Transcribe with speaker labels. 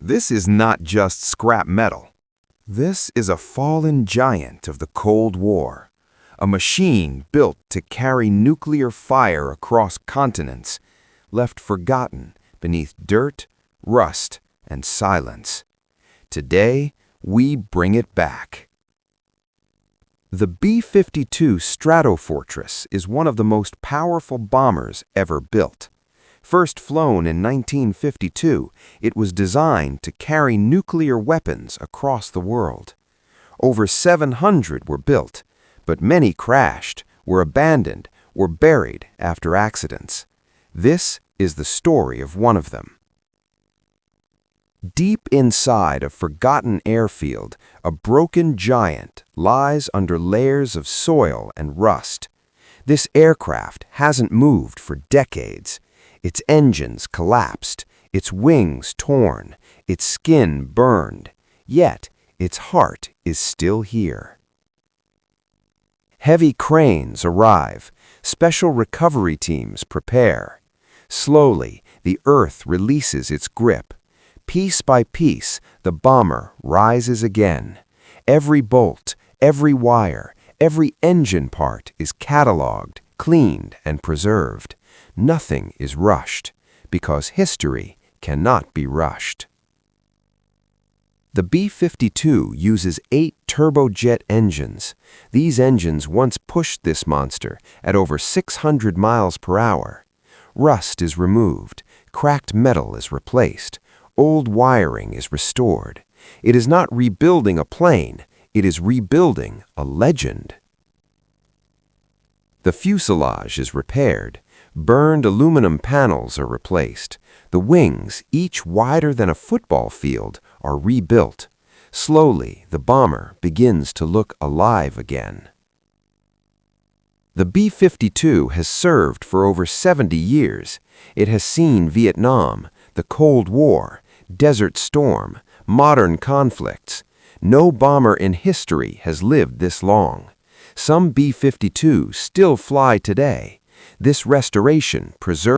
Speaker 1: This is not just scrap metal. This is a fallen giant of the Cold War, a machine built to carry nuclear fire across continents, left forgotten beneath dirt, rust, and silence. Today, we bring it back. The B-52 Stratofortress is one of the most powerful bombers ever built. First flown in 1952, it was designed to carry nuclear weapons across the world. Over 700 were built, but many crashed, were abandoned, or buried after accidents. This is the story of one of them. Deep inside a forgotten airfield, a broken giant lies under layers of soil and rust. This aircraft hasn't moved for decades. Its engines collapsed, its wings torn, its skin burned, yet its heart is still here. Heavy cranes arrive, special recovery teams prepare. Slowly, the earth releases its grip. Piece by piece, the bomber rises again. Every bolt, every wire, every engine part is cataloged, cleaned, and preserved. Nothing is rushed, because history cannot be rushed. The B-52 uses 8 turbojet engines. These engines once pushed this monster at over 600 miles per hour. Rust is removed, cracked metal is replaced, old wiring is restored. It is not rebuilding a plane, it is rebuilding a legend. The fuselage is repaired. Burned aluminum panels are replaced. The wings, each wider than a football field, are rebuilt. Slowly, the bomber begins to look alive again. The B-52 has served for over 70 years. It has seen Vietnam, the Cold War, Desert Storm, modern conflicts. No bomber in history has lived this long. Some B-52s still fly today. This restoration preserves